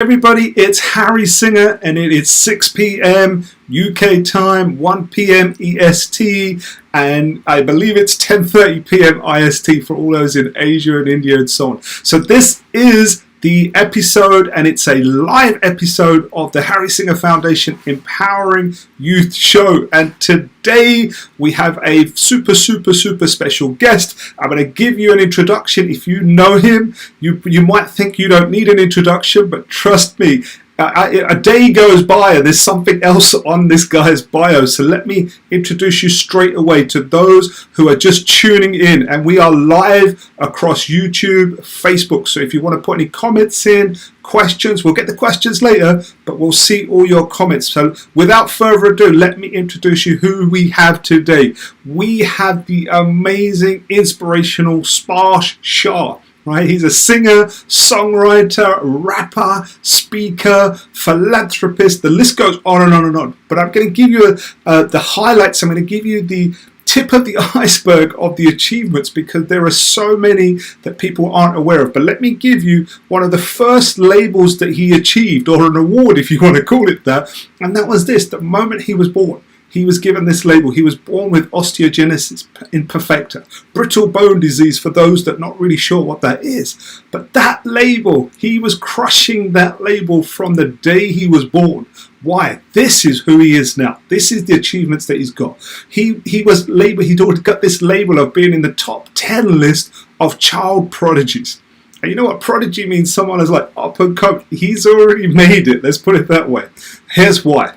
Everybody, it's Harry Singha and it is 6 p.m. UK time, 1 p.m. EST, and I believe it's 10:30 p.m. IST for all those in Asia and India and so on. So this is the episode, and it's a live episode of the Harry Singha Foundation Empowering Youth Show. And today we have a super special guest. I'm going to give you an introduction. If you know him, you might think you don't need an introduction, but trust me, a day goes by and there's something else on this guy's bio. So let me introduce you straight away to those who are just tuning in. And we are live across YouTube, Facebook. So if you want to put any comments in, questions, we'll get the questions later, but we'll see all your comments. So without further ado, let me introduce you who we have today. We have the amazing, inspirational Sparsh Shah. Right? He's a singer, songwriter, rapper, speaker, philanthropist. The list goes on and on and on. But I'm going to give you the highlights. I'm going to give you the tip of the iceberg of the achievements, because there are so many that people aren't aware of. But let me give you one of the first labels that he achieved, or an award if you want to call it that. And that was this: the moment he was born, he was given this label. He was born with osteogenesis imperfecta, brittle bone disease, for those that are not really sure what that is. But that label, he was crushing that label from the day he was born. Why? This is who he is now. This is the achievements that he's got. He was labeled, he'd already got this label of being in the top 10 list of child prodigies. And you know what prodigy means? Someone is like up and coming. He's already made it. Let's put it that way. Here's why.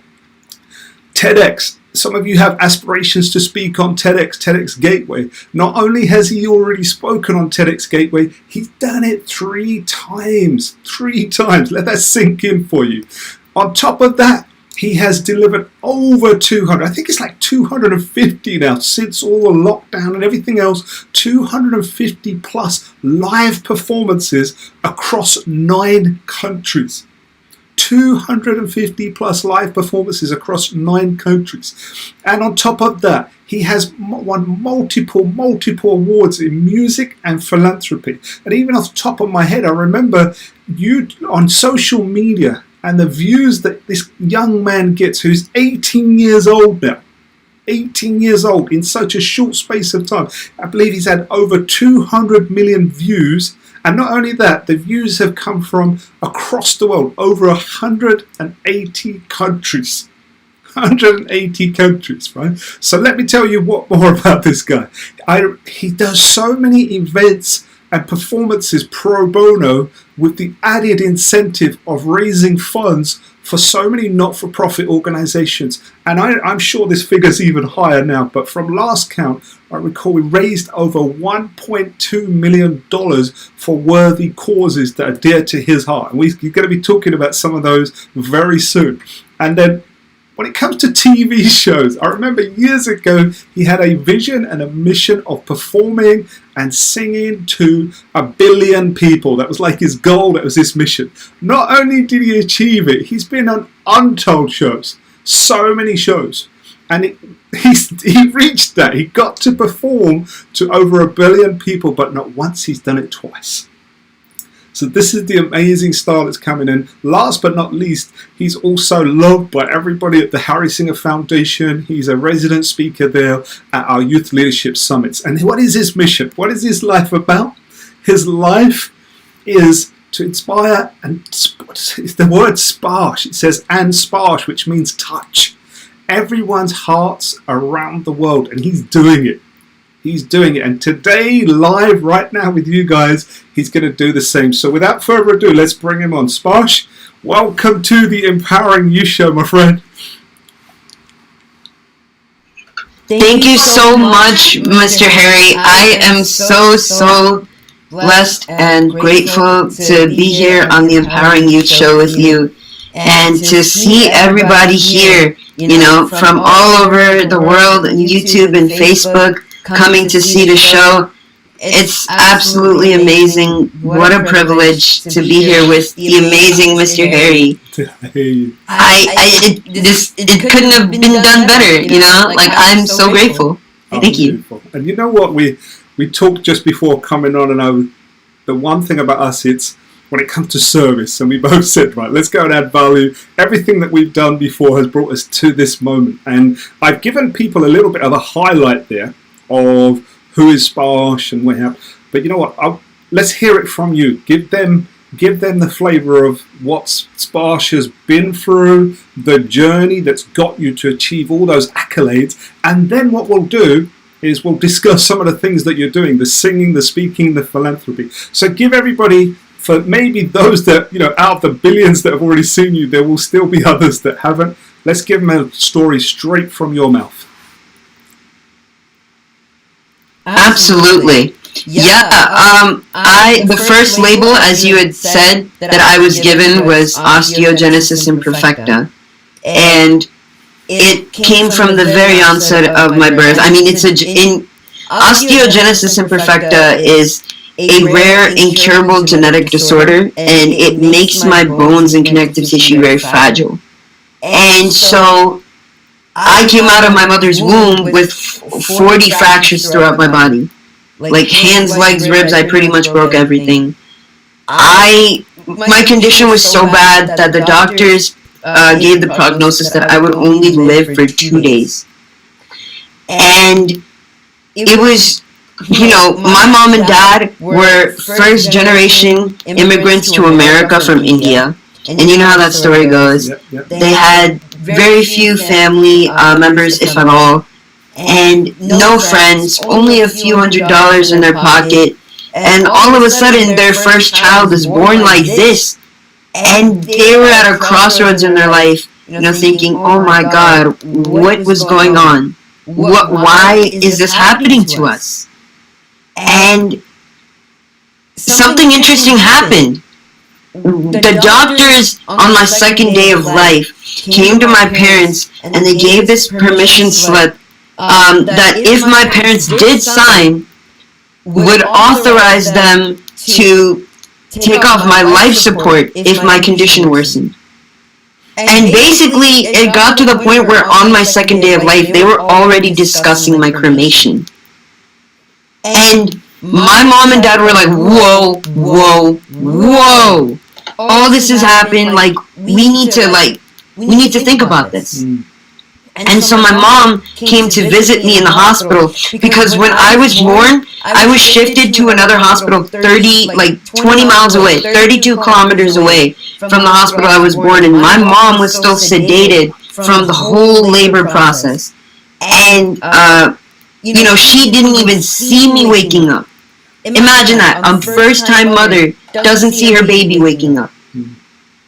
TEDx. Some of you have aspirations to speak on TEDx Gateway. Not only has he already spoken on TEDx Gateway, he's done it 3 times. 3 times. Let that sink in for you. On top of that, he has delivered over 200, I think it's like 250 now, since all the lockdown and everything else, 250 plus live performances across 9 countries. 250 plus live performances across 9 countries. And on top of that, he has won multiple awards in music and philanthropy. And even off the top of my head, I remember you on social media and the views that this young man gets, who's 18 years old now. 18 years old in such a short space of time. I believe he's had over 200 million views. And not only that, the views have come from across the world, over 180 countries. 180 countries, right? So let me tell you what more about this guy. He does so many events and performances pro bono, with the added incentive of raising funds for so many not-for-profit organizations. And I'm sure this figure's even higher now, but from last count, I recall we raised over $1.2 million for worthy causes that are dear to his heart. And we're going to be talking about some of those very soon. And then when it comes to TV shows, I remember years ago he had a vision and a mission of performing and singing to 1 billion people. That was like his goal, that was his mission. Not only did he achieve it, he's been on untold shows, so many shows. And he reached that. He got to perform to over 1 billion people, but not once, he's done it twice. So this is the amazing star that's coming in. Last but not least, he's also loved by everybody at the Harry Singha Foundation. He's a resident speaker there at our Youth Leadership Summits. And what is his mission? What is his life about? His life is to inspire, and it's the word sparsh. It says and sparsh, which means touch everyone's hearts around the world. And he's doing it. He's doing it. And today, live right now with you guys, he's going to do the same. So without further ado, let's bring him on. Sparsh, welcome to the Empowering Youth Show, my friend. Thank you so much, Mr. Harry. I am so blessed and grateful to be here on the Empowering Youth Show with you, and to see everybody here, you know, from all over the world, and YouTube and Facebook, coming to see the show. It's absolutely amazing. What a privilege to be here with the amazing Mr. Harry. It couldn't have been done better, you know? Like, I'm so grateful. Thank you. And you know what? We talked just before coming on, and the one thing about us, it's when it comes to service, and we both said, right, let's go and add value. Everything that we've done before has brought us to this moment, and I've given people a little bit of a highlight there of who is Sparsh and what have. But you know what? Let's hear it from you. Give them the flavour of what Sparsh has been through, the journey that's got you to achieve all those accolades, and then what we'll do is we'll discuss some of the things that you're doing, the singing, the speaking, the philanthropy. So give everybody, for maybe those that, out of the billions that have already seen you, there will still be others that haven't. Let's give them a story straight from your mouth. Absolutely. The first label, as you had said, that I was given was osteogenesis imperfecta, and it came from the very onset of my birth. I mean, osteogenesis imperfecta is a rare, incurable genetic disorder, and it makes my bones and connective tissue very fragile. And so I came out of my mother's womb with 40 fractures throughout my body. Like hands, legs, ribs, I pretty much broke everything. My condition was so bad that the doctors gave the prognosis that I would only live for 2 days. And it was, my mom and dad were first generation immigrants to America from India. And you know how that story goes. They had very few family members, if at all, and no friends, only a few $100s in their pocket, and all of a sudden their first child is born like this, and they were at a crossroads in their life, thinking, oh my God, what was going on? Why is this happening to us? And something interesting happened. The doctors on my second day of life came to my parents, and they gave this permission slip that if my parents did sign, would authorize them to take off my life support if my condition worsened. And basically, it got to the point where on my second day of life, they were already discussing my cremation. And my mom and dad were like, whoa, whoa, whoa. All this has happened, like, we need to think about this. And so my mom came to visit me in the hospital, because when I was born, I was shifted to another hospital 20 miles away, 32 kilometers away from the hospital I was born in. My mom was still sedated from the whole labor process. And, she didn't even see me waking up. Imagine that. A first-time mother doesn't see her baby waking up.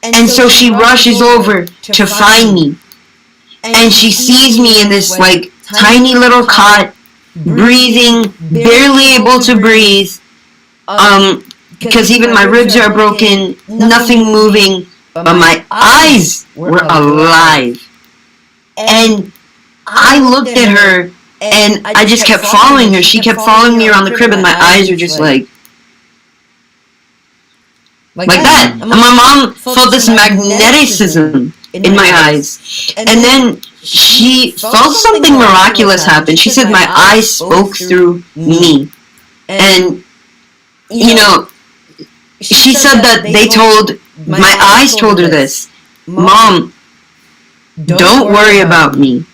And so she rushes over to find me. And she sees me in this, tiny little cot, breathing, barely able to breathe, because even my ribs are broken, nothing moving, but my eyes were alive. And I looked at her, and I just kept following her. She kept following me around the crib, and my eyes were just like that. And my mom felt this magneticism in my eyes. And then she felt something miraculous happen. She said my eyes spoke through me. And, she said that my eyes told her this: Mom, don't worry about me.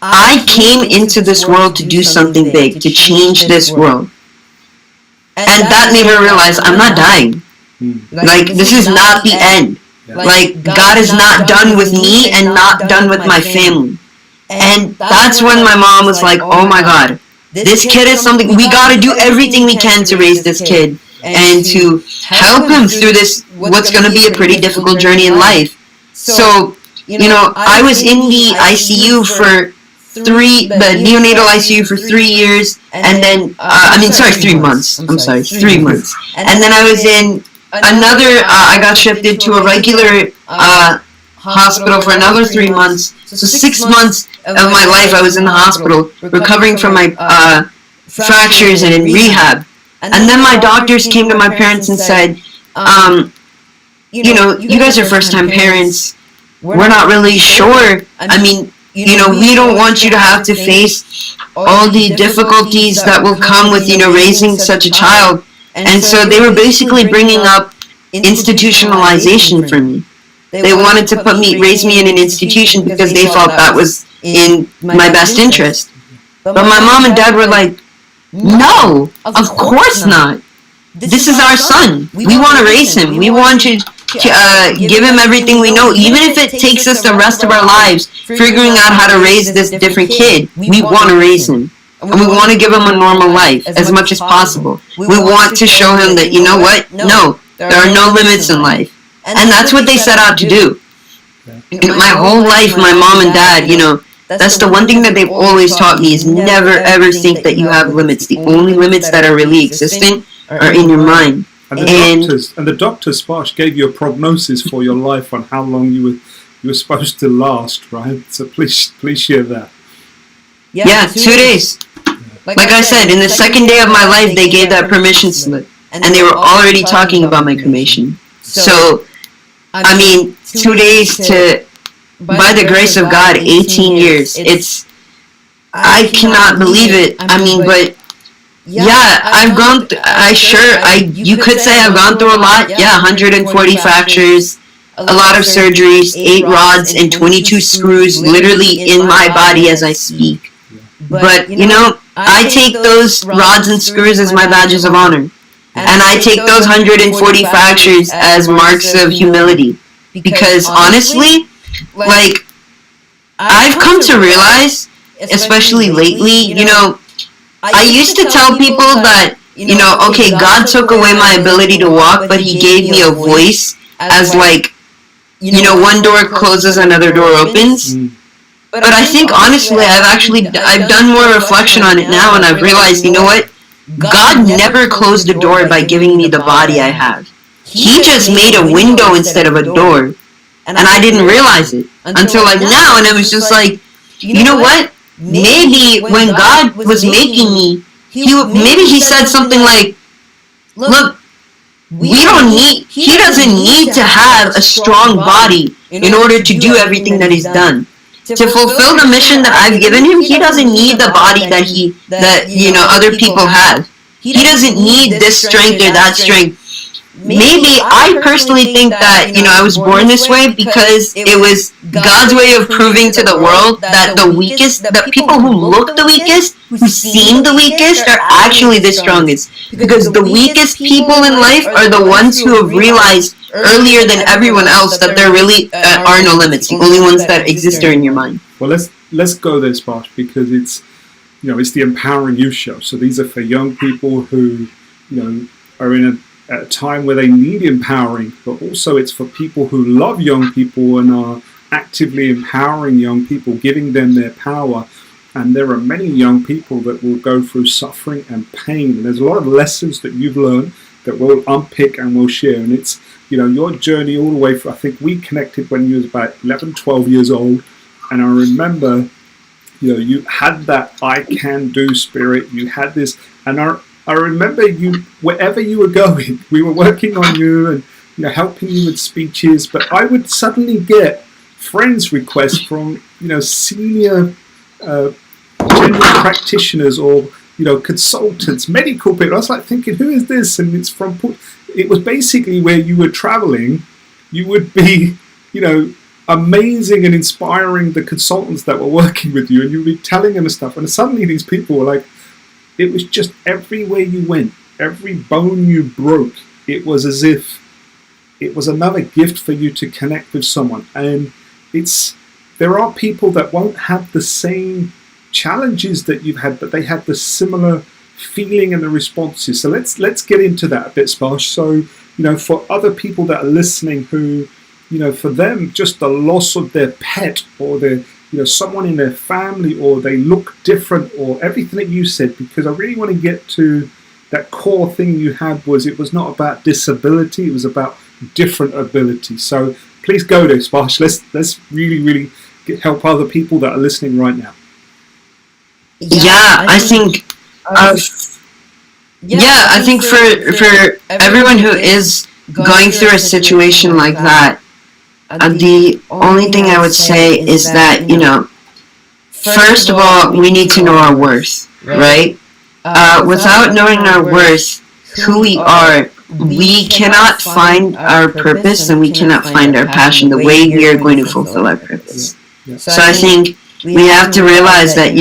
I came into this world to do something big, to change this world. And that made her realize, I'm not dying. This is not the end. God is not done with me and not done with my family. And that's when my mom was like, oh my God, this kid is something, we gotta do everything we can to raise this kid and to help him through this, what's gonna be a pretty difficult journey in life. So, I was in the ICU for the neonatal ICU for 3 years, and then, 3 months. 3 months. And then I was in I got shifted to a regular hospital for another 3 months. So 6 months of my life I was in the hospital, recovering from my fractures and in rehab. And then my doctors came to my parents and said, you guys are first-time parents. We're not really sure. We don't want you to have to face all the difficulties that will come with, raising such a child. And so they were basically bringing up institutionalization for me. They wanted to raise me in an institution because they felt that was in my best interest. But my mom and dad were like, no, of course not. This is our son. We want to raise him. We want to give him everything we know, even if it takes us the rest of our lives figuring out how to raise this different kid. We want to raise him. And we want to give him a normal life as much as possible. We want to show him that, you know what? No, there are no limits in life. And that's what they set out to do. My whole life, my mom and dad, that's the one thing that they've always taught me is never ever think that you have limits. The only limits that are really existent are in your mind. And the doctors, Sparsh, gave you a prognosis for your life on how long you were supposed to last, right? So please share that. Yeah, 2 days. Like I said, in the second day of my life, they gave that permission slip, and they were already talking about my cremation. So, 2 days to, by the grace of God, 18 years. I cannot believe it. But yeah, I've gone. You could say I've gone through a lot. Yeah, 140 fractures, a lot of surgeries, 8 rods, and 22 screws literally in my body as I speak. But I take those rods and screws as my badges of honor. And I take those 140 fractures as marks of humility. Because honestly, I've come to realize, especially lately, I used to tell people that, okay, God took away my ability to walk, but He gave me a voice as one door closes, another door opens. But I think honestly, I've done more reflection on it now, and I've realized, you know what? God never closed the door by giving me the body I have. He just made a window instead of a door. And I didn't realize it until now, and it was just like, you know what? Maybe when God was making me, maybe He said something like, look, He doesn't need to have a strong body in order to do everything that He's done. To fulfill the mission that I've given Him, He doesn't need the body that other people have. He doesn't need this strength or that strength. Maybe I personally think that, I was born this way because it was God's way of proving to the world that the people who look the weakest, who seem the weakest, are actually the strongest. Because the weakest people in life are the ones who have realized earlier than everyone else that there really are no limits. The only ones that exist are in your mind. Well, let's go there, Sparsh, because it's the Empowering Youth Show. So these are for young people who are in at a time where they need empowering, but also it's for people who love young people and are actively empowering young people, giving them their power. And there are many young people that will go through suffering and pain. And there's a lot of lessons that you've learned that we'll unpick and we'll share. And it's, your journey all the way from, I think we connected when you was about 11, 12 years old. And I remember, you had that I can do spirit. You had this, and I remember you, wherever you were going, we were working on you and helping you with speeches, but I would suddenly get friends requests from senior general practitioners or consultants, medical people. I was like thinking, who is this? And it was basically where you were traveling. You would be amazing and inspiring the consultants that were working with you, and you'd be telling them stuff, and suddenly these people were like, it was just everywhere you went, every bone you broke, it was as if it was another gift for you to connect with someone. And there are people that won't have the same challenges that you've had, but they have the similar feeling and the responses. So let's get into that a bit, Sparsh. So, for other people that are listening who, for them, just the loss of their pet or their someone in their family, or they look different, or everything that you said, because I really want to get to that core thing you had. It was not about disability, it was about different ability. So please go there, Sparsh. Let's really help other people that are listening right now. I think for everyone who is going through a situation like that, the only thing I would say is that, first of all, we need to know our worth, right? Without knowing our worth, who we are, we cannot find our purpose and we cannot find our passion the way we are going to fulfill our purpose. So I think we have to realize that,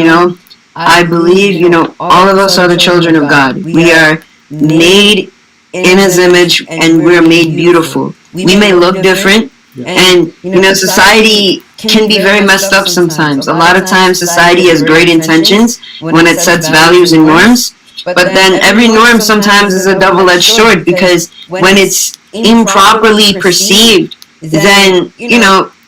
I believe, all of us are the children of God. We are made in His image and we're made beautiful. We may look different, and, society can be very messed up sometimes. A lot of times society has great intentions when it sets values and norms, but then every norm sometimes is a double-edged sword, because when it's improperly perceived, then,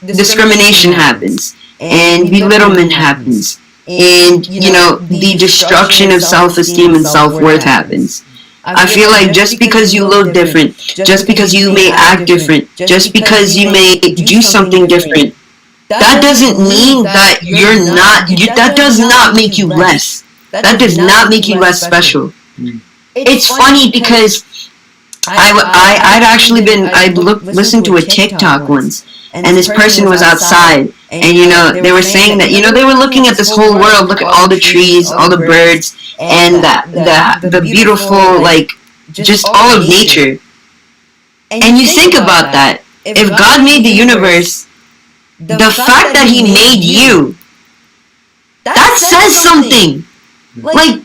discrimination happens and belittlement happens, and, the destruction of self-esteem and self-worth happens. I feel like just because you look different, just because you may act different, just because you may do something different, that doesn't mean that that does not make you less. That does not make you less special. It's funny because I'd listened to a TikTok once, and this person was outside, and they were saying that they were looking at this whole world, look at all the trees, all the birds, and the beautiful, like, just all of nature. And you think about that. If God made the universe, the fact that He made you, that says something. Like,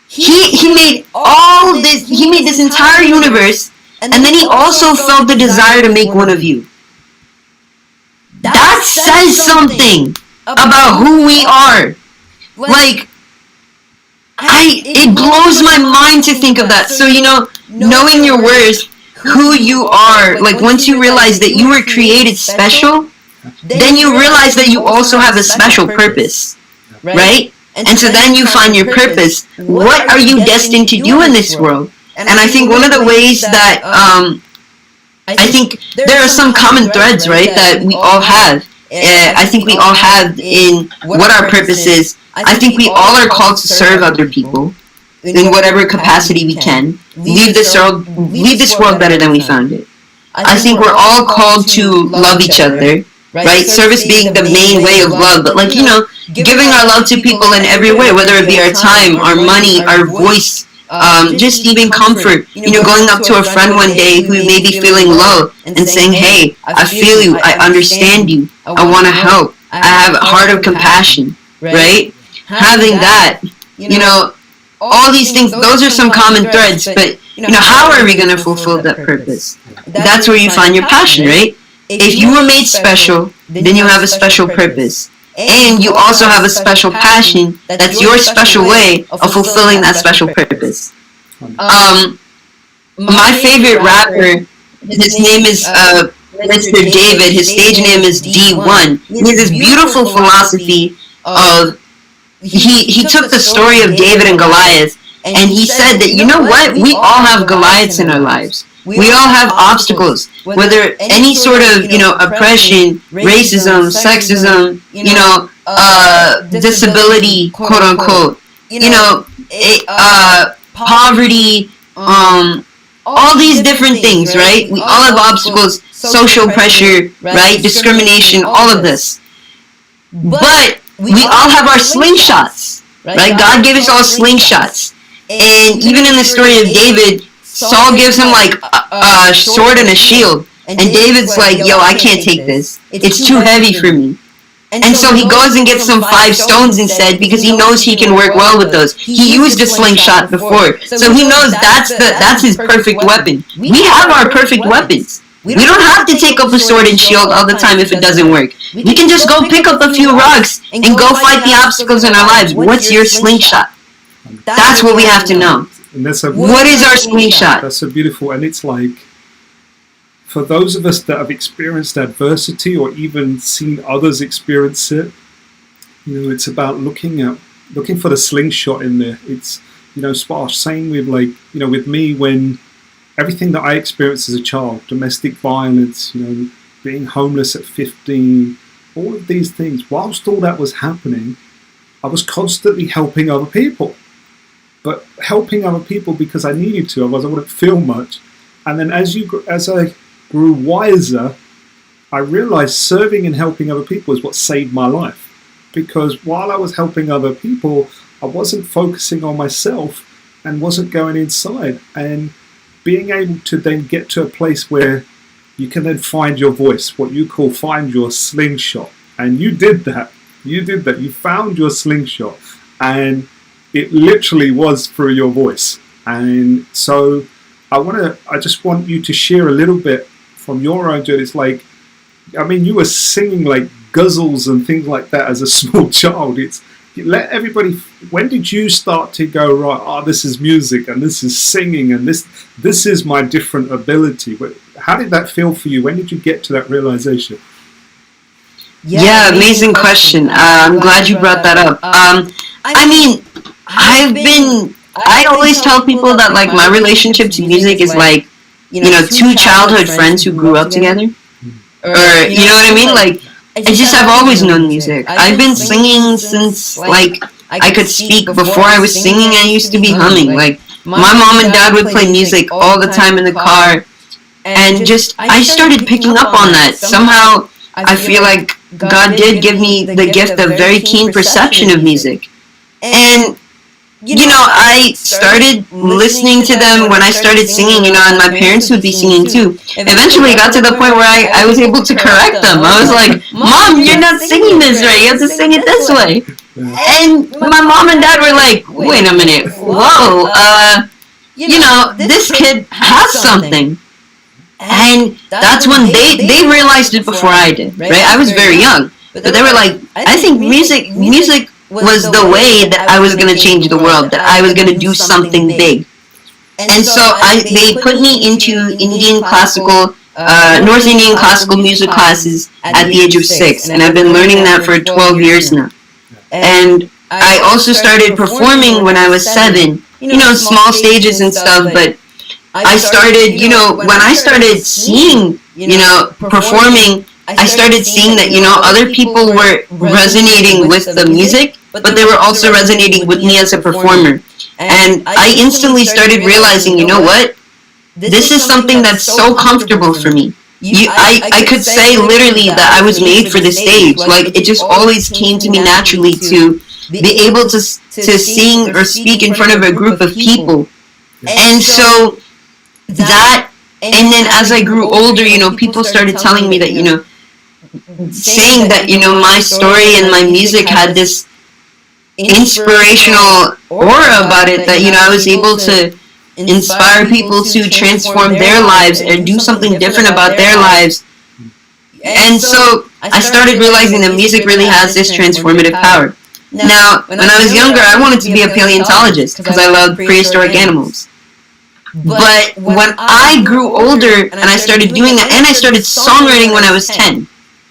He made all this, He made this entire universe, and then He also felt the desire to make one of you. That says something about who we are. Like, it blows my mind to think of that. So, knowing your worth, who you are, like, once you realize that you were created special, then you realize that you also have a special purpose, right? And so then you find your purpose. What are you destined to do in this world? And I think one of the ways that, I think there are some common threads, right, that we all have. I think we all have in what our purpose is. I think we all are called to serve other people in whatever capacity we can. Leave this world better than we found it. I think we're all called to love each other, right? Service being the main way of love, but, like, giving our love to people in every way, whether it be our time, our money, our voice, just even comfort. Going up to a friend one day who may be feeling low and saying, "Hey, I feel you, I understand you, I want to help, I have a heart of compassion," right? Having that, all these things, those are some common threads, but, how are we going to fulfill that purpose? That's where you find your passion, right? If you were made special, then you have a special purpose. And you also have a special passion. That's your special way of fulfilling that special purpose. My favorite rapper, his name is Mr. David. His stage name is D1. He has this beautiful philosophy of, he took the story of David and Goliath, and he said that, what? We all have Goliaths in our lives. We all have obstacles, whether any sort of, oppression, racism, sexism, disability, quote unquote, poverty, all these different things, right? We all have obstacles, social pressure, right? Discrimination, all of this. But we all have our slingshots, right? God gave us all slingshots. And even in the story of David, Saul gives him, like, a sword and a shield. And David's like, "Yo, I can't take this. It's too heavy for me." And so he goes and gets some 5 stones instead, because he knows he can work well with those. He used a slingshot before, so he knows that's his perfect weapon. We have our perfect weapons. We don't have to take up a sword and shield all the time if it doesn't work. We can just go pick up a few rocks and go fight the obstacles in our lives. What's your slingshot? That's what we have to know. And what is our slingshot? That's so beautiful. And it's like, for those of us that have experienced adversity or even seen others experience it, it's about looking for the slingshot in there. It's, Sparsh, same with, like, with me, when everything that I experienced as a child, domestic violence, being homeless at 15, all of these things, whilst all that was happening, I was constantly helping other people. But helping other people because I needed to, otherwise I wouldn't feel much. And then as I grew wiser, I realized serving and helping other people is what saved my life. Because while I was helping other people, I wasn't focusing on myself and wasn't going inside. And being able to then get to a place where you can then find your voice, what you call find your slingshot. And you did that. You found your slingshot. And it literally was through your voice. And so I just want you to share a little bit from your own journey. It's like, I mean, you were singing like guzzles and things like that as a small child. Let everybody. When did you start to go, right? Oh, this is music, and this is singing, and this is my different ability. How did that feel for you? When did you get to that realization? Yeah, amazing question. I'm glad you brought that up. I mean, I always tell people that like my relationship to music is like, two childhood friends who grew up together, or you know what I mean? Like, I've always known music. I've been singing since like I could speak. Before I was singing, I used to be humming. Like, my mom and dad would play music all the time in the car, and I started picking up on that. Somehow, I feel like God did give me the gift of very keen perception of music. And, I started listening to them when I started singing, and my parents would be singing too. Eventually it got to the point where I was able to correct them. I was like, Mom, you're not singing this right. You have to sing it this way. And my mom and dad were like, wait a minute. Whoa, this kid has something. And that's when they realized it before I did, right? I was very young. But they were like, I think music was the way that I was going to change the world, that I was going to do something big. And so they put me into North Indian classical music classes at the age of 6. And I've been learning that for 12 years now. And I also started performing when I was 7, small stages and stuff, but I started, when I started seeing, performing, I started seeing that, other people were resonating with the music, but they were also resonating with me as a performer. And I instantly started realizing, you know what? This is something that's so comfortable for me. I could say literally that I was made for the stage. Like, it just always came to me naturally to be able to sing or speak in front of a group of people. And so that, and then as I grew older, people started telling me that, saying that, my story and my music had this inspirational aura about it, that, I was able to inspire people to transform their lives and do something different about their lives. And so I started realizing that music really has this transformative power. Now, when I was younger, I wanted to be a paleontologist because I loved prehistoric animals. But when I grew older and I started doing that, and I started songwriting when I was 10,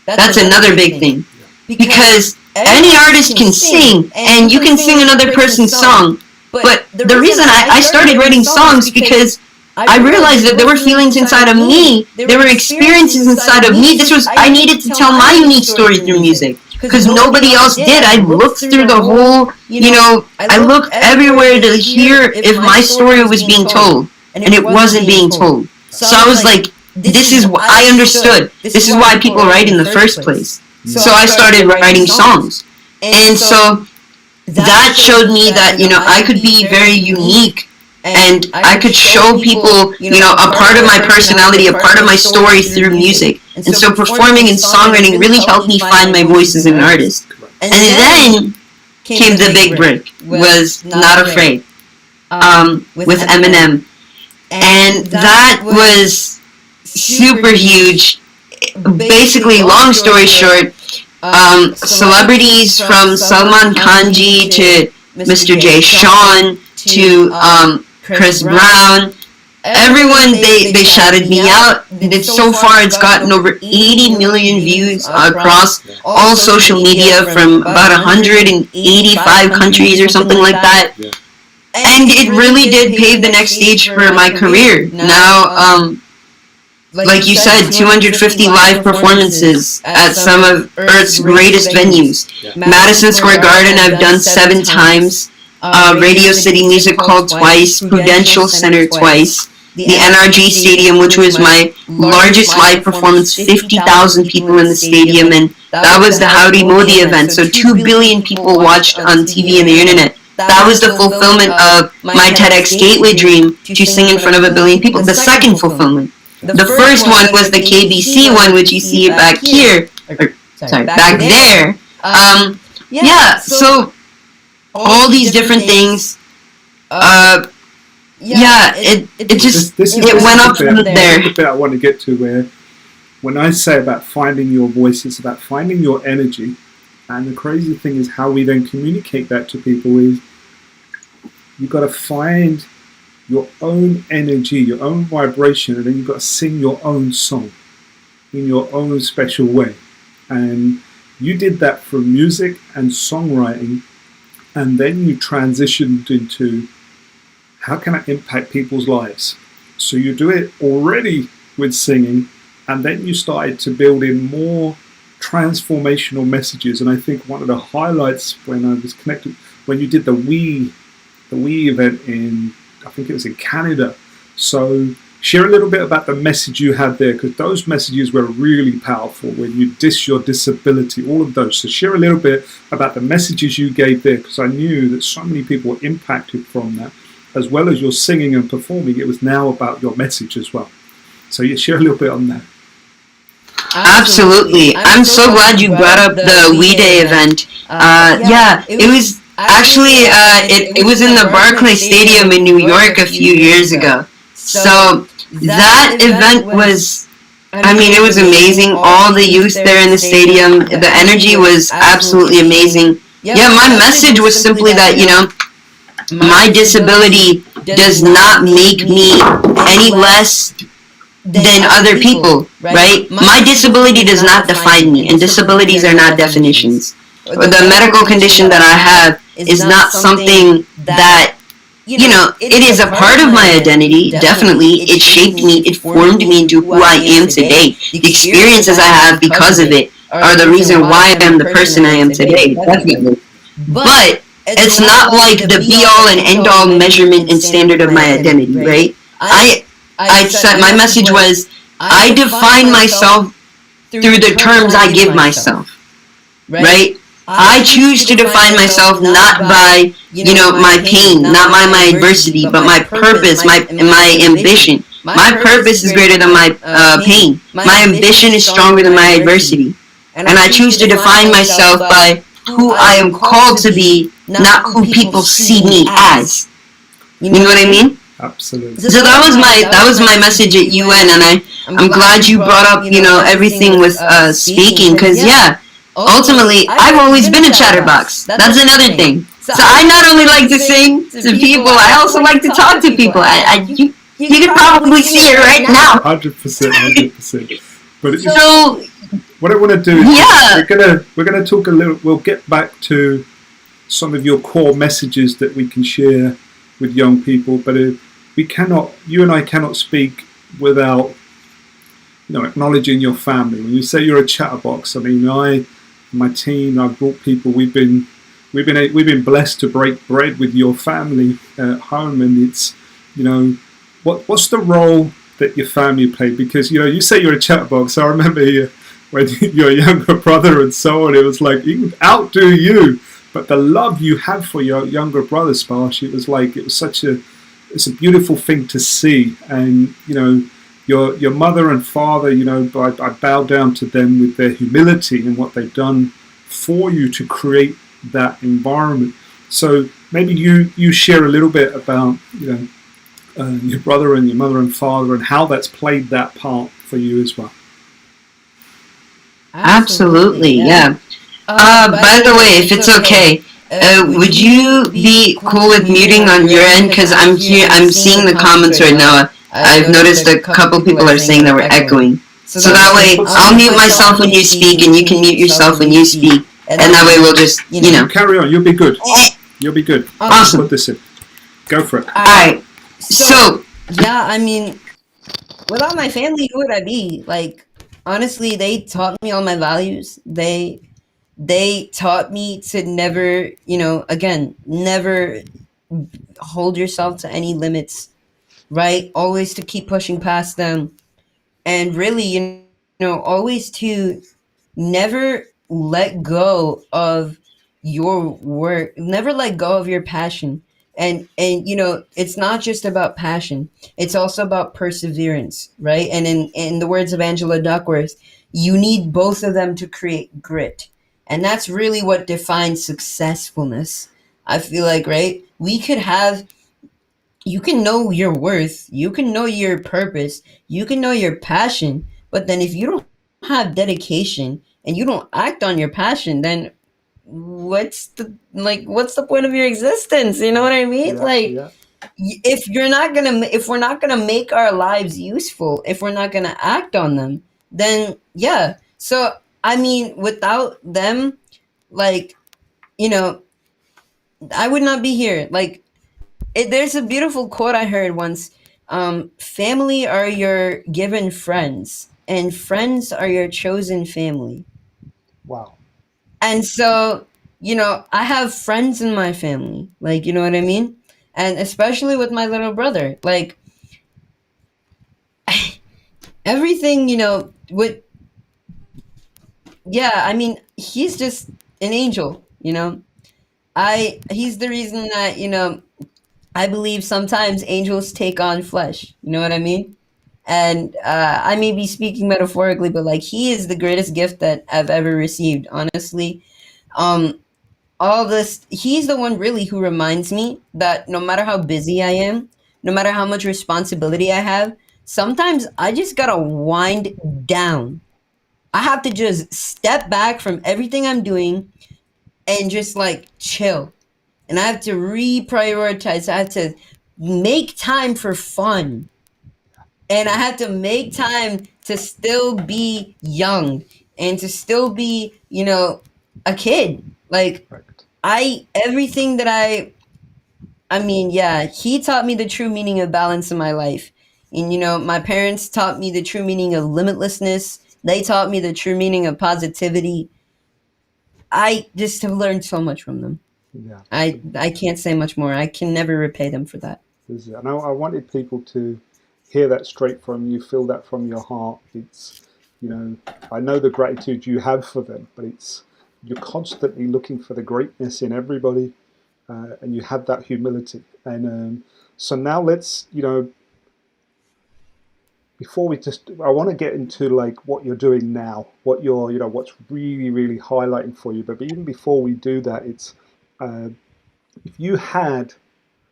that's another big thing. Because any artist can sing, and you can sing another person's song. But the reason I started writing songs because I realized that there were feelings inside of me, there were experiences inside of me. I needed to tell my unique story through music. Because nobody else did. I looked through the whole, I looked everywhere to hear if my story was being told. And it wasn't being told. So I was like, I understood. This is why people write in the first place. So I started writing songs. And so that showed me that, I could be very unique. And I could show people, a part of my personality, a part of my story through music. And so performing and songwriting really helped me find my voice as an artist. And then came the big break, was Not Afraid, with Eminem. And that was super huge. Basically, long story short, celebrities from Salman Khanji to Mr. Jay Sean to Chris Brown, everyone, they shouted me out. So far, it's gotten over 80 million views across all social media from about 185 countries or something like that. And it really did pave the next stage for my career. Now, like you said, 250 live performances at some of Earth's greatest venues. Madison Square Garden, I've done 7 times. Radio City Music Hall twice. Prudential Center twice. The NRG Stadium, which was my largest live performance, 50,000 people in the stadium. And that was the Howdy Modi event. So 2 billion people watched on TV and the internet. that was the fulfillment of my TEDx Gateway dream to sing in front of 1 billion people. The second fulfillment. The first one was the KBC one, which you see back here, or sorry, back there. Yeah, so all these different things. Yeah, it just it went up from there. This is the bit I want to get to, where when I say about finding your voice, it's about finding your energy. And the crazy thing is how we then communicate that to people is you've got to find your own energy, your own vibration, and then you've got to sing your own song in your own special way. And you did that from music and songwriting, and then you transitioned into how can I impact people's lives? So you do it already with singing, and then you started to build in more transformational messages. And I think one of the highlights when I was connected, when you did the We event in, I think it was in Canada. So share a little bit about the message you had there, because those messages were really powerful when you diss your disability, all of those. So share a little bit about the messages you gave there, because I knew that so many people were impacted from that. As well as your singing and performing, it was now about your message as well. So you share a little bit on that. Absolutely. I'm so glad you brought up the We Day event. Yeah, it was actually, it was in the Barclays Stadium in New York a few years ago. So that event was, I mean, it was amazing. All the youth there in the stadium, the energy was absolutely amazing. Yeah, my message was simply that, my disability does not make me any less than other people, right? My disability does not define me, and disabilities are not definitions. The medical condition that I have is not something that, it is a part of my identity, definitely. It shaped me, it formed me into who I am today. The experiences I have because of it are the reason why I am the person I am today, definitely. But it's not like the be-all and end-all measurement and standard of my identity, right? I said my message was, I define myself through the terms I give myself, right? I choose to define myself not by, my pain, not by my adversity, but my purpose, my ambition. My purpose is greater than my pain. My ambition is stronger than my adversity. And I choose to define myself by who I am called to be, not who people see me as. You know what I mean? Absolutely. So that was my message at UN, and I'm glad you brought up everything with speaking, because ultimately I've always been a chatterbox. That's another thing. So I not only like to sing to people, I also like to talk to people. You can probably see it right now. 100%. But so what I want to do is we're gonna talk a little. We'll get back to some of your core messages that we can share with young people, but you and I cannot speak without acknowledging your family. When you say you're a chatterbox, I mean, my team, I've brought people. We've been blessed to break bread with your family at home, and it's what's the role that your family played? Because you say you're a chatterbox. I remember when your younger brother and so on, it was like he would outdo you. But the love you have for your younger brother, Sparsh, it's a beautiful thing to see. And your mother and father, I bow down to them with their humility and what they've done for you to create that environment. So maybe you share a little bit about your brother and your mother and father and how that's played that part for you as well. Absolutely, yeah. By the way, if it's okay, would you be cool with muting on your end? Because I'm seeing the comments right now. I've noticed a couple people are saying that we're echoing. So that way, I'll mute myself when you speak, and you can mute yourself when you speak, and that way we'll just, Carry on, you'll be good. You'll be good. Awesome. Put this in. Go for it. Alright, so... Yeah, I mean, without my family, who would I be? Like, honestly, they taught me all my values. They taught me to never, never hold yourself to any limits, right? Always to keep pushing past them. And really, always to never let go of your work, never let go of your passion. And it's not just about passion, it's also about perseverance, right? And in the words of Angela Duckworth, you need both of them to create grit. And that's really what defines successfulness, I feel like, right? We could have, you can know your worth, you can know your purpose, you can know your passion, but then if you don't have dedication and you don't act on your passion, then what's the point of your existence? You know what I mean? Yeah, Like, yeah, if we're not gonna make our lives useful, if we're not gonna act on them, then yeah. So I mean, without them, like, you know, I would not be here. Like, there's a beautiful quote I heard once. Family are your given friends, and friends are your chosen family. wow, And so, I have friends in my family, like, you know what I mean? And especially with my little brother, like, everything, with, yeah, I mean, he's just an angel, he's the reason that, I believe sometimes angels take on flesh, you know what I mean? And I may be speaking metaphorically, but like, he is the greatest gift that I've ever received, honestly. Um, all this, he's the one really who reminds me that no matter how busy I am, no matter how much responsibility I have, sometimes I just gotta wind down. I have to just step back from everything I'm doing and just like chill. And I have to reprioritize. I have to make time for fun. And I have to make time to still be young and to still be, a kid. Like, correct. everything that I mean, yeah, he taught me the true meaning of balance in my life. And, my parents taught me the true meaning of limitlessness. They taught me the true meaning of positivity. I just have learned so much from them. Yeah. I can't say much more. I can never repay them for that. And I wanted people to hear that straight from you, feel that from your heart. It's, I know the gratitude you have for them, but it's, you're constantly looking for the greatness in everybody, and you have that humility. And so now let's, before we just, I want to get into like what you're doing now, what you're, what's really, really highlighting for you. But even before we do that, it's, uh, if you had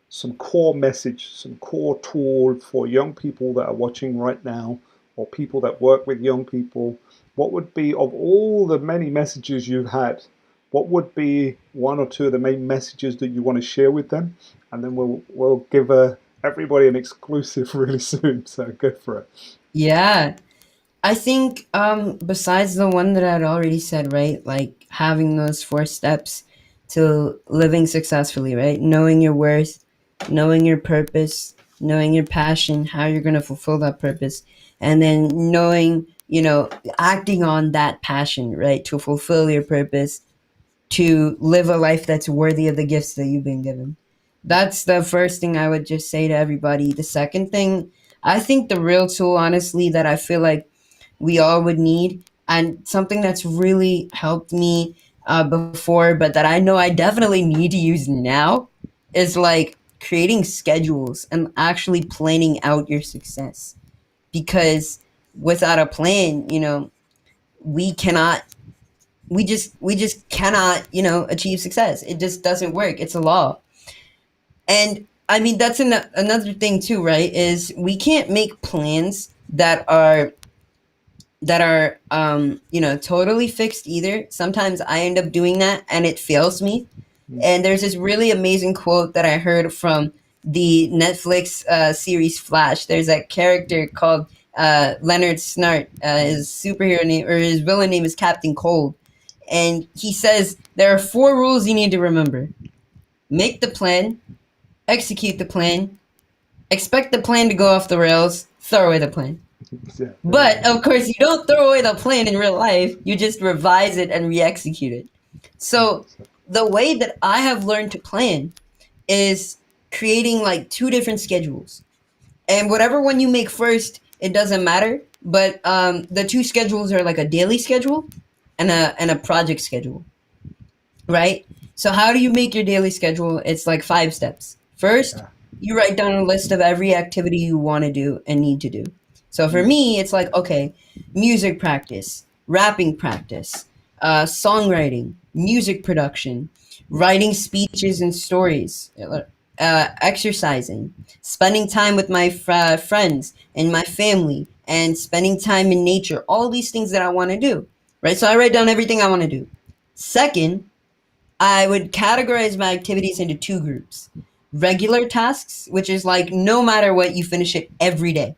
some core message, some core tool for young people that are watching right now, or people that work with young people, what would be, of all the many messages you've had, what would be one or two of the main messages that you want to share with them? And then we'll give everybody an exclusive really soon. So go for it. Yeah. I think besides the one that I'd already said, right? Like, having those 4 steps to living successfully, right? Knowing your worth, knowing your purpose, knowing your passion, how you're going to fulfill that purpose, and then knowing, acting on that passion, right? To fulfill your purpose, to live a life that's worthy of the gifts that you've been given. That's the first thing I would just say to everybody. The second thing, I think the real tool, honestly, that I feel like we all would need, and something that's really helped me before, but that I know I definitely need to use now, is like creating schedules and actually planning out your success. Because without a plan, we cannot, we just cannot, achieve success. It just doesn't work. It's a law. And I mean, that's another thing too, right? Is we can't make plans that are totally fixed either. Sometimes I end up doing that and it fails me. And there's this really amazing quote that I heard from the Netflix series Flash. There's a character called Leonard Snart. His superhero name, or his villain name, is Captain Cold. And he says there are 4 rules you need to remember: make the plan, execute the plan, expect the plan to go off the rails, throw away the plan. Yeah, But of course, you don't throw away the plan in real life. You just revise it and re-execute it. So 100%. the way that I have learned to plan is creating like 2 different schedules, and whatever one you make first, it doesn't matter. But the 2 schedules are like a daily schedule and a project schedule, right? So how do you make your daily schedule? It's like 5 steps. First, you write down a list of every activity you want to do and need to do. So for me, it's like, okay, music practice, rapping practice, songwriting, music production, writing speeches and stories, exercising, spending time with my friends and my family, and spending time in nature. All these things that I want to do, right? So I write down everything I want to do. Second, I would categorize my activities into 2 groups. Regular tasks, which is like no matter what, you finish it every day,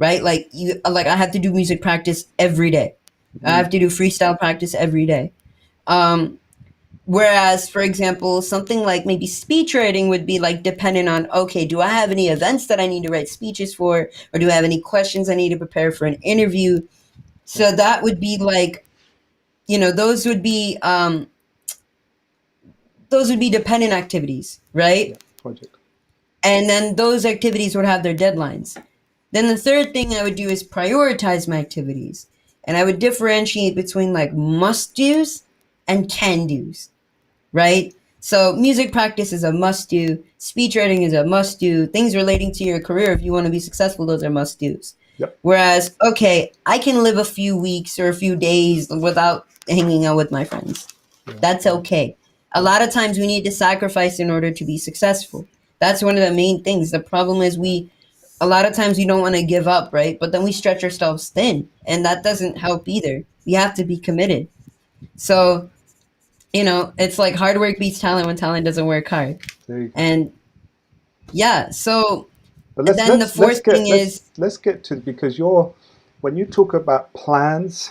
right? Like I have to do music practice every day. I have to do freestyle practice every day. Whereas, for example, something like maybe speech writing would be like dependent on, okay, do I have any events that I need to write speeches for? Or do I have any questions I need to prepare for an interview? So that would be like, those would be dependent activities, right? Project. And then those activities would have their deadlines. Then the third thing I would do is prioritize my activities. And I would differentiate between like must do's and can do's, right? So music practice is a must do, speech writing is a must do, things relating to your career, if you want to be successful, those are must do's. Yep. Whereas, okay, I can live a few weeks or a few days without hanging out with my friends. Yeah. That's okay. A lot of times we need to sacrifice in order to be successful. That's one of the main things. The problem is a lot of times we don't want to give up, right? But then we stretch ourselves thin, and that doesn't help either. We have to be committed. So, it's like hard work beats talent when talent doesn't work hard. And yeah, so but the fourth thing is... Let's get to, because when you talk about plans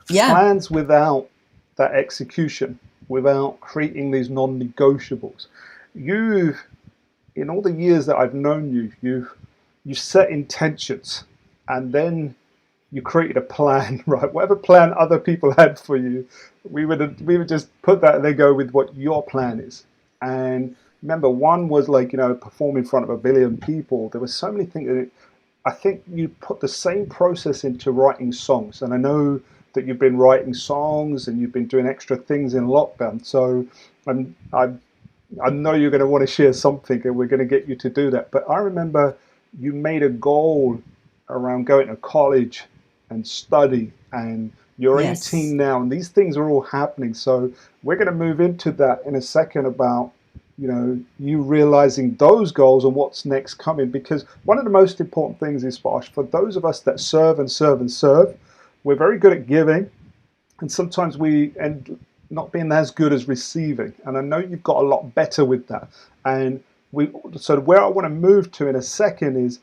without that execution, without creating these non-negotiables, in all the years that I've known you set intentions, and then you created a plan, right? Whatever plan other people had for you, we would just put that and then go with what your plan is. And remember, one was like, perform in front of 1 billion people. There were so many things. I think you put the same process into writing songs, and I know that you've been writing songs and you've been doing extra things in lockdown. So I know you're going to want to share something, and we're going to get you to do that. But I remember you made a goal around going to college and study, and you're 18 now, and these things are all happening. So we're going to move into that in a second about, you realizing those goals and what's next coming. Because one of the most important things is, Sparsh, for those of us that serve and serve and serve, we're very good at giving, and sometimes we end not being as good as receiving. And I know you've got a lot better with that. And so where I want to move to in a second is,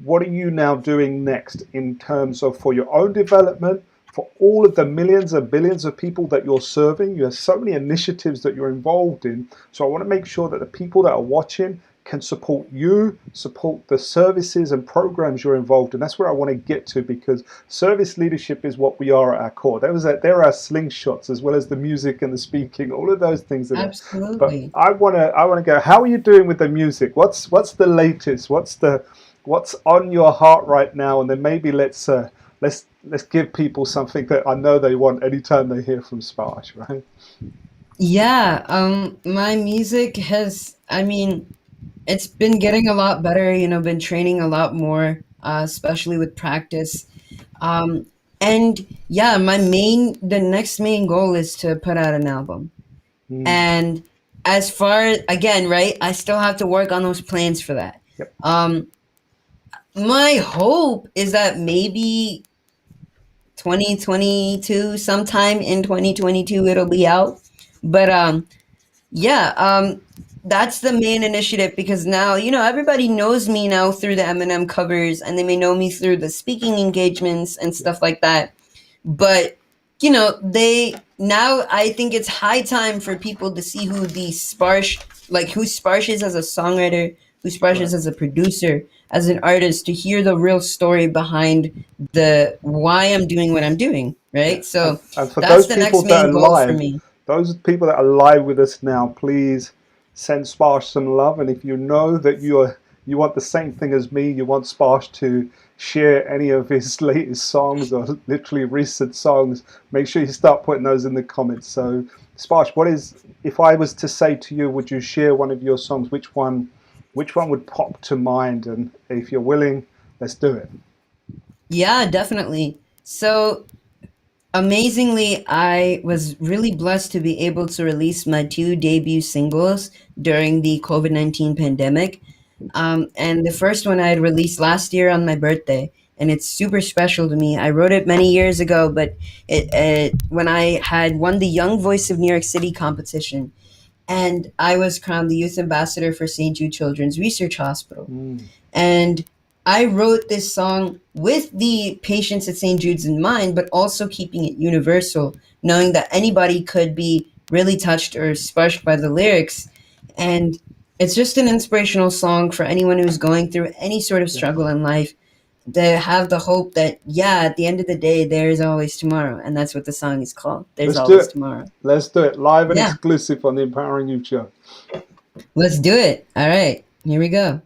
what are you now doing next in terms of for your own development, for all of the millions and billions of people that you're serving? You have so many initiatives that you're involved in. So I want to make sure that the people that are watching can support you, support the services and programs you're involved in. That's where I want to get to, because service leadership is what we are at our core. There are our slingshots, as well as the music and the speaking, all of those things. Absolutely. But I want to go, how are you doing with the music? What's the latest? What's on your heart right now? And then maybe let's give people something that I know they want anytime they hear from Sparsh, right? Yeah, my music has, it's been getting a lot better, been training a lot more, especially with practice. And yeah, the next main goal is to put out an album. And as far, again, right, I still have to work on those plans for that. Yep. My hope is that maybe 2022, sometime in 2022, it'll be out. But that's the main initiative, because now, everybody knows me now through the Eminem covers, and they may know me through the speaking engagements and stuff like that. But, now I think it's high time for people to see who Sparsh is as a songwriter, who Sparsh is as a producer, as an artist, to hear the real story behind why I'm doing what I'm doing, right? Yeah. So and for that's those the people next main goal live, for me. Those people that are live with us now, please send Sparsh some love. And if you know that you want the same thing as me, you want Sparsh to share any of his latest songs or literally recent songs, make sure you start putting those in the comments. So, Sparsh, what is, if I was to say to you, would you share one of your songs? Which one would pop to mind? And if you're willing, let's do it. Yeah, definitely. So amazingly, I was really blessed to be able to release my two debut singles during the COVID-19 pandemic. And the first one I had released last year on my birthday, and it's super special to me. I wrote it many years ago, but it when I had won the Young Voice of New York City competition, and I was crowned the youth ambassador for St. Jude Children's Research Hospital. Mm. And I wrote this song with the patients at St. Jude's in mind, but also keeping it universal, knowing that anybody could be really touched or sparked by the lyrics. And it's just an inspirational song for anyone who's going through any sort of struggle in life, to have the hope that, yeah, at the end of the day, there is always tomorrow. And that's what the song is called. There's Let's do always it. tomorrow. Let's do it. Live and Yeah, exclusive on the Empowering Youth Show. let's do it. All right, here we go.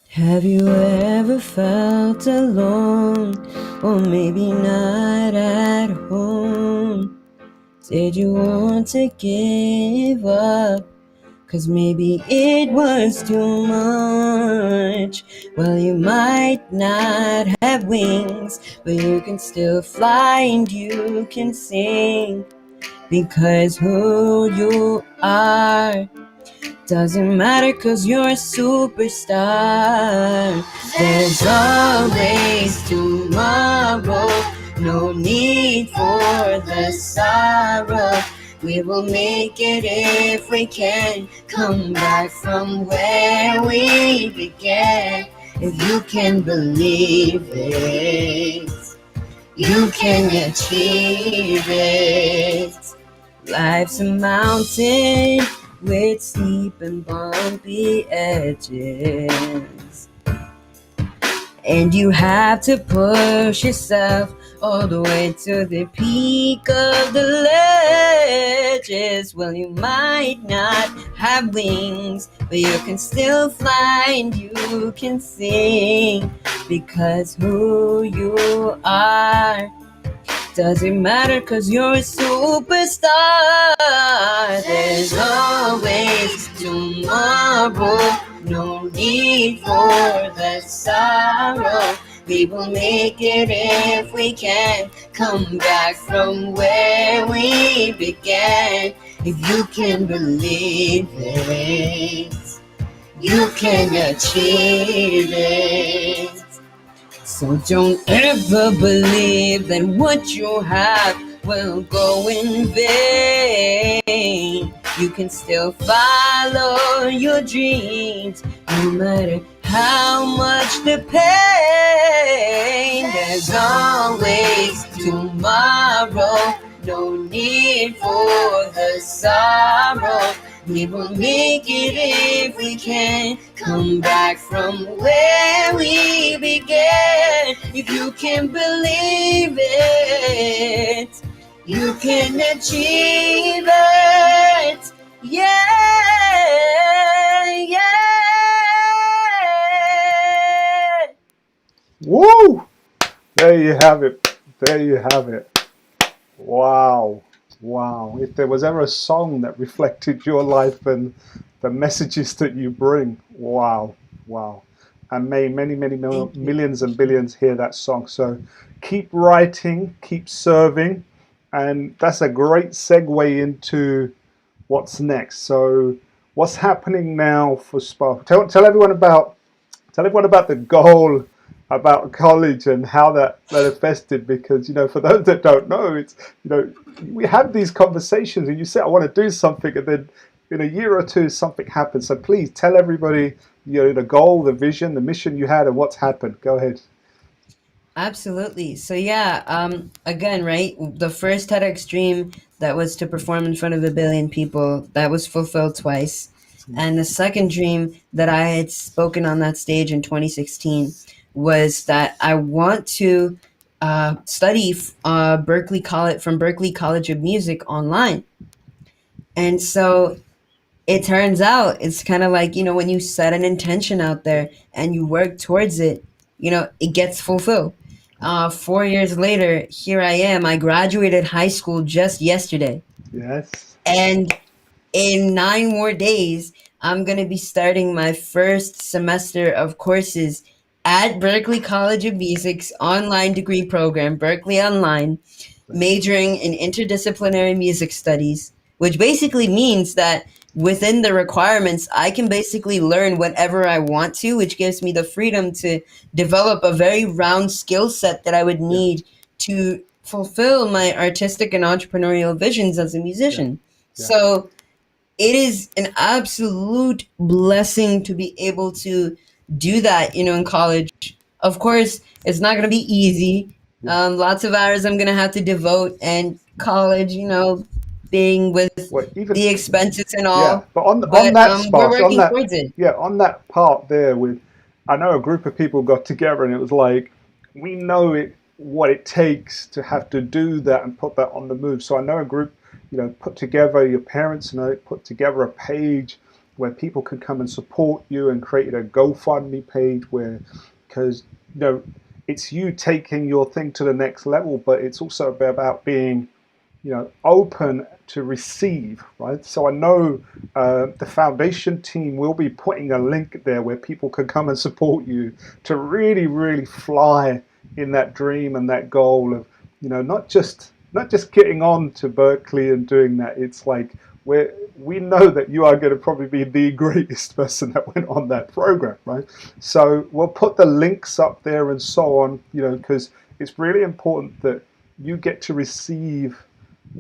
Have you ever felt alone, or maybe not at home? Did you want to give up, 'cause maybe it was too much? Well, you might not have wings, but you can still fly and you can sing, because who you are doesn't matter, 'cause you're a superstar. There's always tomorrow, no need for the sorrow. We will make it if we can, come back from where we began. If you can believe it, you can achieve it. Life's a mountain with steep and bumpy edges, and you have to push yourself all the way to the peak of the ledges. Well, you might not have wings, but you can still fly and you can sing, because who you are doesn't matter, 'cause you're a superstar. There's always tomorrow, no need for the sorrow. We will make it if we can, come back from where we began. If you can believe it, you can achieve it. So don't ever believe that what you have will go in vain. You can still follow your dreams, no matter how much the pain. There's always tomorrow, no need for the sorrow. We will make it if we can, come back from where we began. If you can believe it, you can achieve it. Yeah, yeah. Woo! There you have it. There you have it. Wow. Wow. If there was ever a song that reflected your life and the messages that you bring, wow. Wow. And may many millions and billions hear that song. So keep writing, keep serving. And that's a great segue into what's next. So what's happening now for Spark? Tell everyone about the goal about college and how that manifested, because for those that don't know, it's we have these conversations and you say I want to do something, and then in a year or two something happens. So please tell everybody the goal, the vision, the mission you had, and what's happened. Go ahead. Absolutely. So yeah, again, right, the first TEDx dream that was to perform in front of 1 billion people, that was fulfilled twice. And the second dream that I had spoken on that stage in 2016 was that I want to study Berklee College of Music online. And so it turns out it's kind of like, when you set an intention out there and you work towards it, it gets fulfilled. 4 years later, here I am. I graduated high school just yesterday. Yes. And in 9 more days, I'm going to be starting my first semester of courses at Berklee College of Music's online degree program, Berklee Online, majoring in interdisciplinary music studies, which basically means that within the requirements, I can basically learn whatever I want to, which gives me the freedom to develop a very round skill set that I would Yeah. need to fulfill my artistic and entrepreneurial visions as a Yeah. musician. Yeah. So it is an absolute blessing to be able to do that, in college. Of course, it's not going to be easy. Yeah. Lots of hours I'm going to have to devote, and college, being with Well, even the expenses and yeah, all. but on But that we're Sparsh, on working that towards it. yeah, on that part there with, I know a group of people got together and it was like, we know it what it takes to have to do that and put that on the move. So I know a group, put together, your parents know it, put together a page where people could come and support you and created a GoFundMe page where, because it's you taking your thing to the next level, but it's also about being open to receive, right? So I know the foundation team will be putting a link there where people can come and support you to really, really fly in that dream and that goal of, not just getting on to Berklee and doing that. It's like we know that you are going to probably be the greatest person that went on that program, right? So we'll put the links up there and so on, because it's really important that you get to receive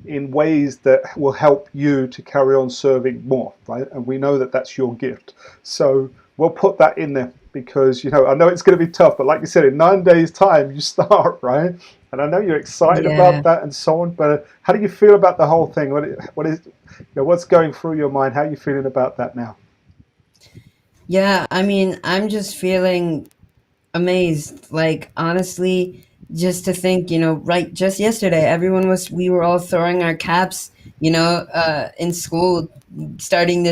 in ways that will help you to carry on serving more, right? And we know that that's your gift. So we'll put that in there because, I know it's going to be tough, but like you said, in 9 days' time, you start, right? And I know you're excited about Yeah. that and so on, but how do you feel about the whole thing? What's going through your mind? How are you feeling about that now? Yeah, I mean, I'm just feeling amazed. Like, honestly, just to think, right, just yesterday, we were all throwing our caps, in school, starting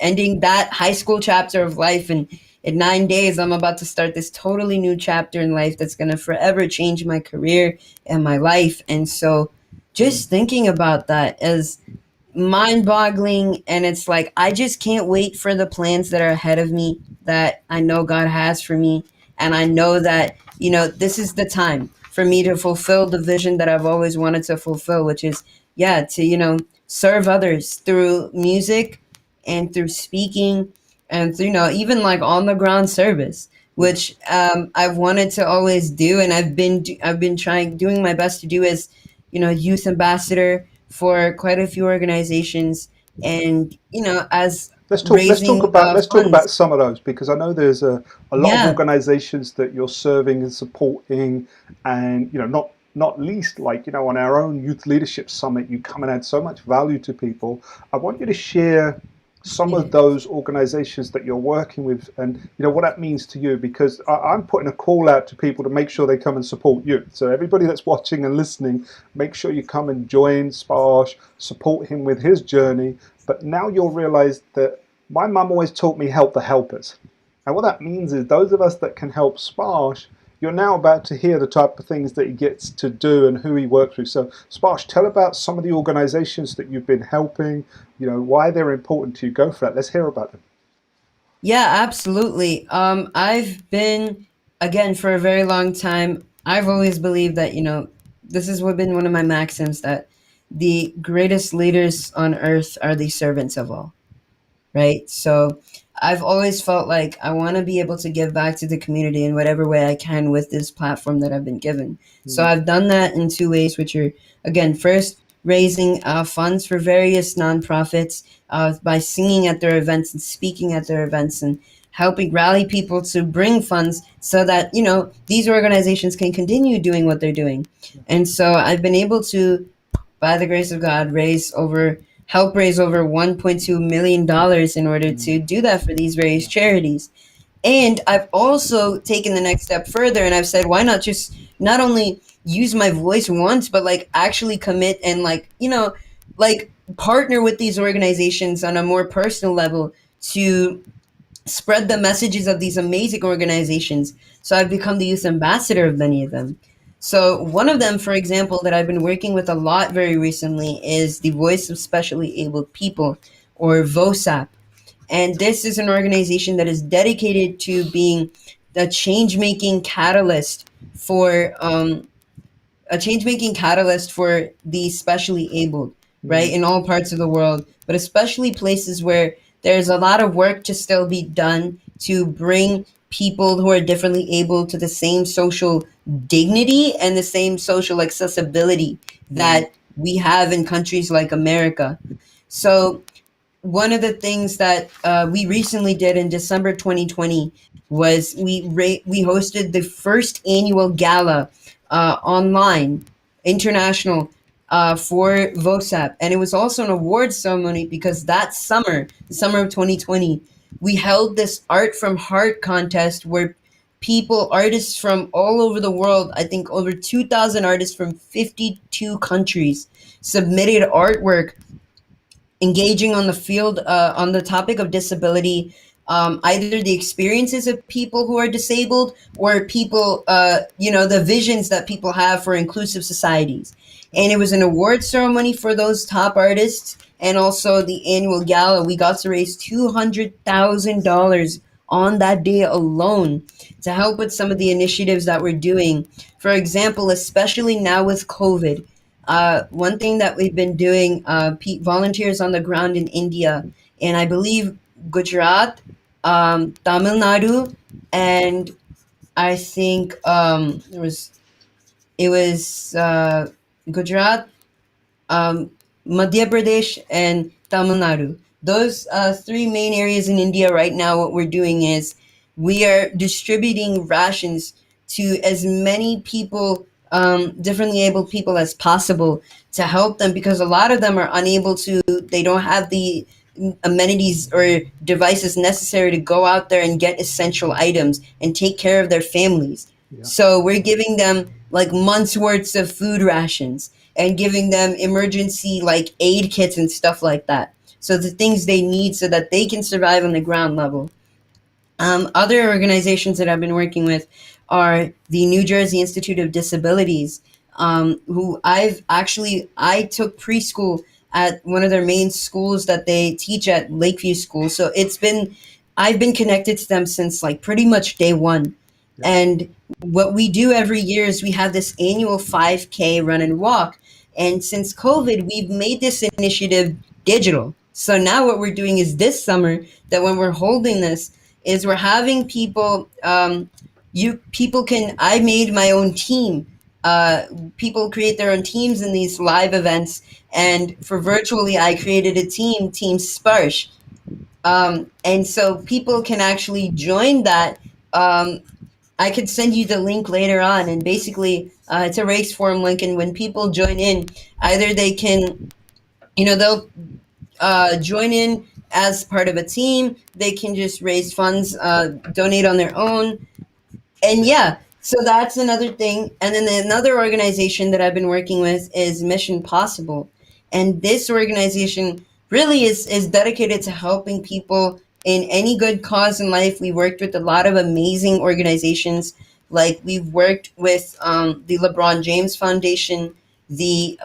ending that high school chapter of life. And in 9 days, I'm about to start this totally new chapter in life that's going to forever change my career and my life. And so just thinking about that as mind-boggling, and it's like I just can't wait for the plans that are ahead of me that I know God has for me, and I know that this is the time for me to fulfill the vision that I've always wanted to fulfill, which is to serve others through music and through speaking and through even like on the ground service, Yeah, which I've wanted to always do, and I've been trying doing my best to do as youth ambassador for quite a few organizations, and as raising let's talk about funds. some of those because I know there's a lot of Yeah, organizations that you're serving and supporting, and not least, like, on our own youth leadership summit, you come and add so much value to people. I want you to share some yeah, of those organizations that you're working with and what that means to you, because I'm putting a call out to people to make sure they come and support you. So everybody that's watching and listening, make sure you come and join Sparsh, support him with his journey. But now you'll realize that my mum always taught me help the helpers. And what that means is those of us that can help Sparsh, you're now about to hear the type of things that he gets to do and who he works with. So, Sparsh, tell about some of the organizations that you've been helping, why they're important to you. Go for that. Let's hear about them. yeah, absolutely. I've been, again, for a very long time, I've always believed that this has been one of my maxims, that the greatest leaders on earth are the servants of all. Right? So I've always felt like I want to be able to give back to the community in whatever way I can with this platform that I've been given. So Mm, I've done that in two ways, which are, again, first, raising funds for various nonprofits by singing at their events and speaking at their events and helping rally people to bring funds so that, these organizations can continue doing what they're doing. And so I've been able to, by the grace of God, help raise over $1.2 million in order to mm, do that for these various yeah, charities. And I've also taken the next step further, and I've said, why not just not only use my voice once, but like actually commit and like partner with these organizations on a more personal level to spread the messages of these amazing organizations. So I've become the youth ambassador of many of them. So one of them, for example, that I've been working with a lot very recently is the Voice of Specially Abled People, or VOSAP. And this is an organization that is dedicated to being the change making catalyst for the specially abled, right, in all parts of the world, but especially places where there's a lot of work to still be done to bring people who are differently able to the same social dignity and the same social accessibility that we have in countries like America. So one of the things that we recently did in December 2020 was we hosted the first annual gala online, international, for VOSAP, and it was also an awards ceremony because that summer, the summer of 2020, we held this art from heart contest where artists from all over the world, I think over 2,000 artists from 52 countries, submitted artwork engaging on the field on the topic of disability, either the experiences of people who are disabled or people, the visions that people have for inclusive societies. And it was an award ceremony for those top artists, and also the annual gala. We got to raise $200,000 on that day alone to help with some of the initiatives that we're doing. For example, especially now with COVID, one thing that we've been doing, volunteers on the ground in India, and I believe Gujarat, Tamil Nadu, and I think it was Gujarat, um, Madhya Pradesh, and Tamil Nadu. Those three main areas in India right now, what we're doing is we are distributing rations to as many people, differently abled people as possible, to help them, because a lot of them are unable to, they don't have the amenities or devices necessary to go out there and get essential items and take care of their families. Yeah. So we're giving them like months worth of food rations and giving them emergency like aid kits and stuff like that. So the things they need so that they can survive on the ground level. Other organizations that I've been working with are the New Jersey Institute of Disabilities, who I took preschool at one of their main schools that they teach at, Lakeview School. So I've been connected to them since like pretty much day one. Yeah. And what we do every year is we have this annual 5K run and walk. And since COVID, we've made this initiative digital. So now what we're doing is this summer, that when we're holding this, is we're having people, I made my own team. People create their own teams in these live events. And for virtually, I created a Team Sparsh. And so people can actually join that. I could send you the link later on, and basically it's a race forum link, and when people join in, either they can, they'll join in as part of a team, they can just raise funds, donate on their own, and yeah, so that's another thing. And then another organization that I've been working with is Mission Possible, and this organization really is dedicated to helping people in any good cause in life. We worked with a lot of amazing organizations, like we've worked with the LeBron James Foundation, the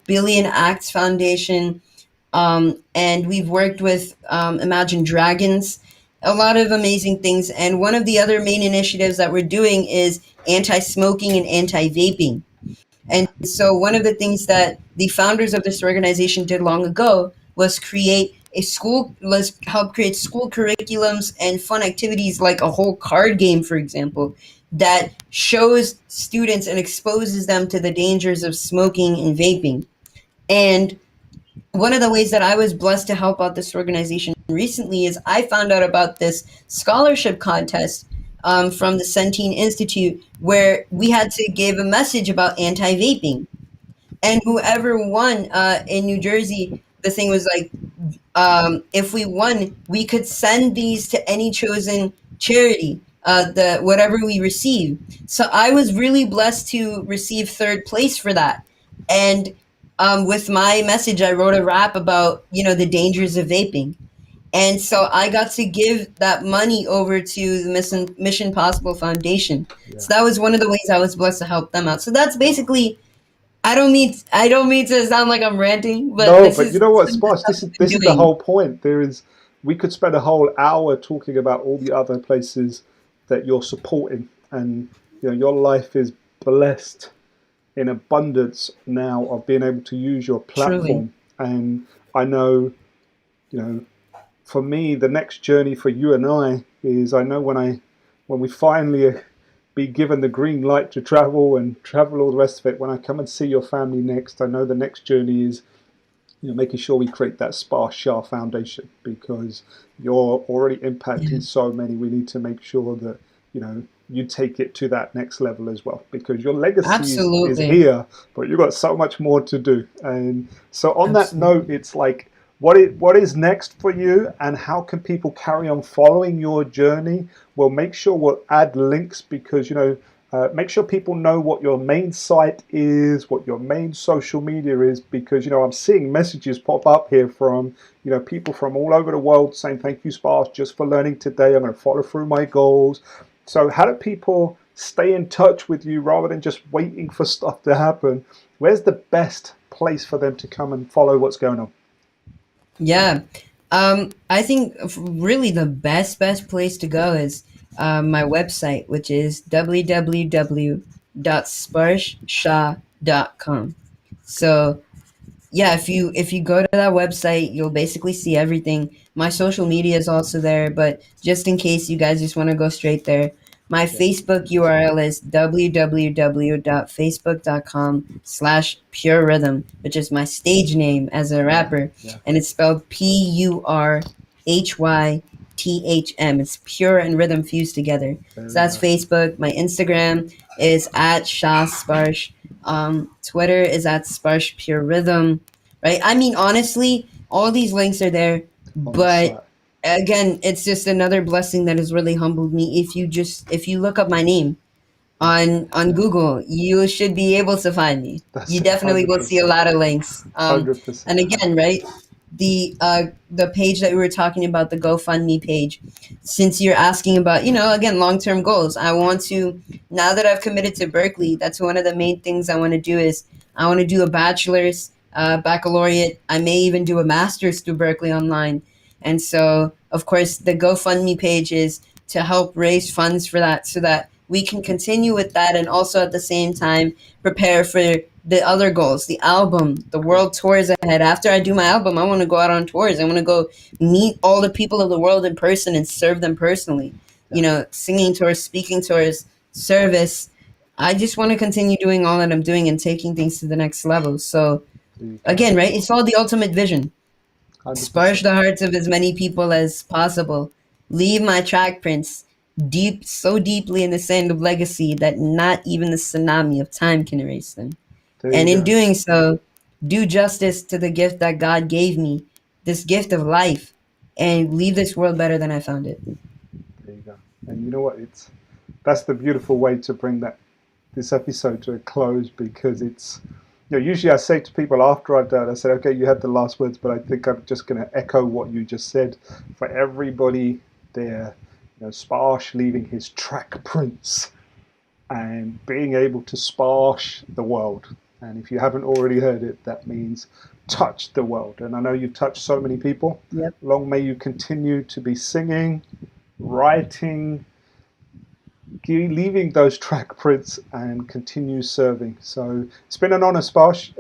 Billion Acts Foundation, and we've worked with Imagine Dragons, a lot of amazing things. And one of the other main initiatives that we're doing is anti-smoking and anti-vaping. And so one of the things that the founders of this organization did long ago was help create school curriculums and fun activities, like a whole card game, for example, that shows students and exposes them to the dangers of smoking and vaping. And one of the ways that I was blessed to help out this organization recently is I found out about this scholarship contest from the Centene Institute, where we had to give a message about anti-vaping. And whoever won in New Jersey, the thing was like, if we won, we could send these to any chosen charity, the whatever we receive. So I was really blessed to receive third place for that. And with my message, I wrote a rap about, the dangers of vaping. And so I got to give that money over to the Mission Possible Foundation. Yeah. So that was one of the ways I was blessed to help them out. So that's basically, I don't mean to sound like I'm ranting, but No, this but you is know what, some of the Sparsh? stuff This is I've been the doing. whole point. We could spend a whole hour talking about all the other places that you're supporting, and your life is blessed in abundance now of being able to use your Truly. platform. And I know, you know, for me, the next journey for you and I is, I know when we finally be given the green light to travel and travel all the rest of it, when I come and see your family next, I know the next journey is making sure we create that Sparsh Shah Foundation, because you're already Yeah. impacting so many. We need to make sure that you take it to that next level as well, because your legacy is Absolutely. here, but you've got so much more to do. And so, on that note, Absolutely. it's like, what is next for you, and how can people carry on following your journey? We'll make sure we'll add links, because make sure people know what your main site is, what your main social media is, because I'm seeing messages pop up here from people from all over the world saying, "Thank you, Sparsh, just for learning today. I'm going to follow through my goals." So, how do people stay in touch with you rather than just waiting for stuff to happen? Where's the best place for them to come and follow what's going on? Yeah. I think really the best place to go is my website, which is www.sparshshah.com. So yeah, if you go to that website, you'll basically see everything. My social media is also there, but just in case you guys just want to go straight there, my Yeah, Facebook URL is www.facebook.com/pure rhythm, which is my stage name as a yeah, rapper, yeah. and it's spelled PURHYTHM. It's pure and rhythm fused together. So There we that's go. Facebook. My Instagram is at Shah Sparsh. Twitter is at Sparsh Pure Rhythm, right? I mean, honestly, all these links are there, On the but site. again, it's just another blessing that has really humbled me. If you look up my name Yeah, on yeah. Google, you should be able to find me. That's You it. definitely will see a 100%. lot of links. Hundred And percent. again, right, the page that we were talking about, the GoFundMe page. Since you're asking about, again, long term goals, I want to, now that I've committed to Berkeley, that's one of the main things I want to do is I want to do a bachelor's, baccalaureate. I may even do a master's through Berkeley online. And so, of course, the GoFundMe page is to help raise funds for that so that we can continue with that and also at the same time prepare for the other goals, the album, the Yeah, world tours ahead. After I do my album, I want to go out on tours. I want to go meet all the people of the world in person and serve them personally. yeah. Singing tours, speaking tours, service. I just want to continue doing all that I'm doing and taking things to the next level. So, There you go. again, right, it's all the ultimate vision. 100%. Sparsh the hearts of as many people as possible. Leave my track prints deep, so deeply in the sand of legacy that not even the tsunami of time can erase them. There you And in go. doing so, do justice to the gift that God gave me, this gift of life, and leave this world better than I found it. There you go. And you know what? That's the beautiful way to bring this episode to a close, because it's usually I say to people after I've done, I say, okay, you had the last words, but I think I'm just going to echo what you just said for everybody there. Sparsh leaving his track prints and being able to sparsh the world. And if you haven't already heard it, that means touch the world. And I know you've touched so many people. Yep. Long may you continue to be singing, writing, leaving those track prints, and continue serving. So it's been an honor, Sparsh.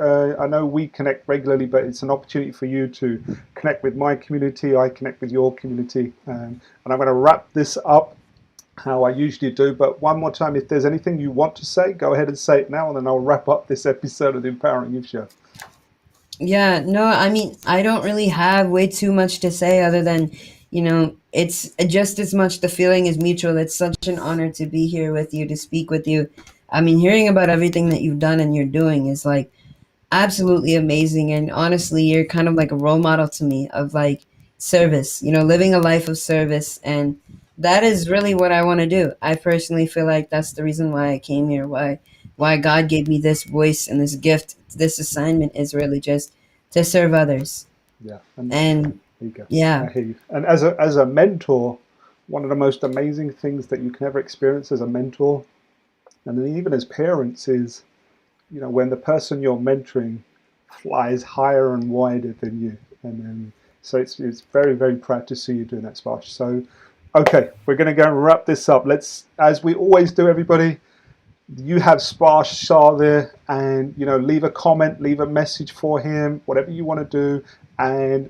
I know we connect regularly, but it's an opportunity for you to connect with my community. I connect with your community. And I'm going to wrap this up how I usually do. But one more time, if there's anything you want to say, go ahead and say it now, and then I'll wrap up this episode of the Empowering Youth Show. Yeah, no, I mean, I don't really have way too much to say other than, it's just as much the feeling is mutual. It's such an honor to be here with you, to speak with you. I mean, hearing about everything that you've done and you're doing is like absolutely amazing. And honestly, you're kind of like a role model to me of like service, living a life of service. And that is really what I want to do. I personally feel like that's the reason why I came here, why why God gave me this voice and this gift. This assignment is really just to serve others. Yeah. And there you go. yeah, I hear you. And as a mentor, one of the most amazing things that you can ever experience as a mentor, and then even as parents, is, you know, when the person you're mentoring flies higher and wider than you. And so it's very, very proud to see you doing that, Sparsh. So, okay, we're going to go and wrap this up. Let's, as we always do, everybody, you have Sparsh Shah there, and, you know, leave a comment, leave a message for him, whatever you want to do, and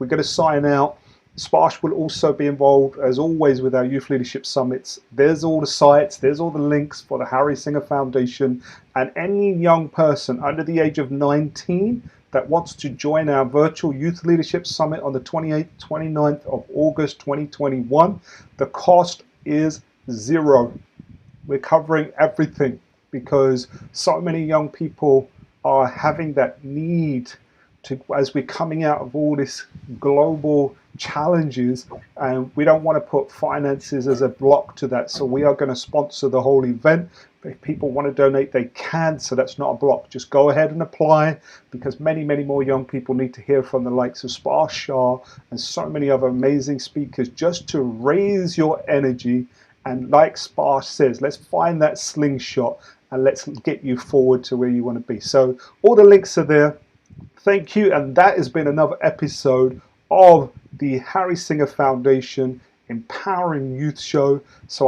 we're going to sign out. Sparsh will also be involved, as always, with our Youth Leadership Summits. There's all the sites, there's all the links for the Harry Singer Foundation, and any young person under the age of 19 that wants to join our virtual Youth Leadership Summit on the 28th, 29th of August 2021, the cost is zero. We're covering everything because so many young people are having that need to, as we're coming out of all this global challenges, and we don't want to put finances as a block to that. So we are going to sponsor the whole event. If people want to donate, they can. So that's not a block. Just go ahead and apply, because many, many more young people need to hear from the likes of Sparsh Shah and so many other amazing speakers, just to raise your energy. And like Sparsh says, let's find that slingshot and let's get you forward to where you want to be. So all the links are there. Thank you. And that has been another episode of the Harry Singer Foundation Empowering Youth Show. So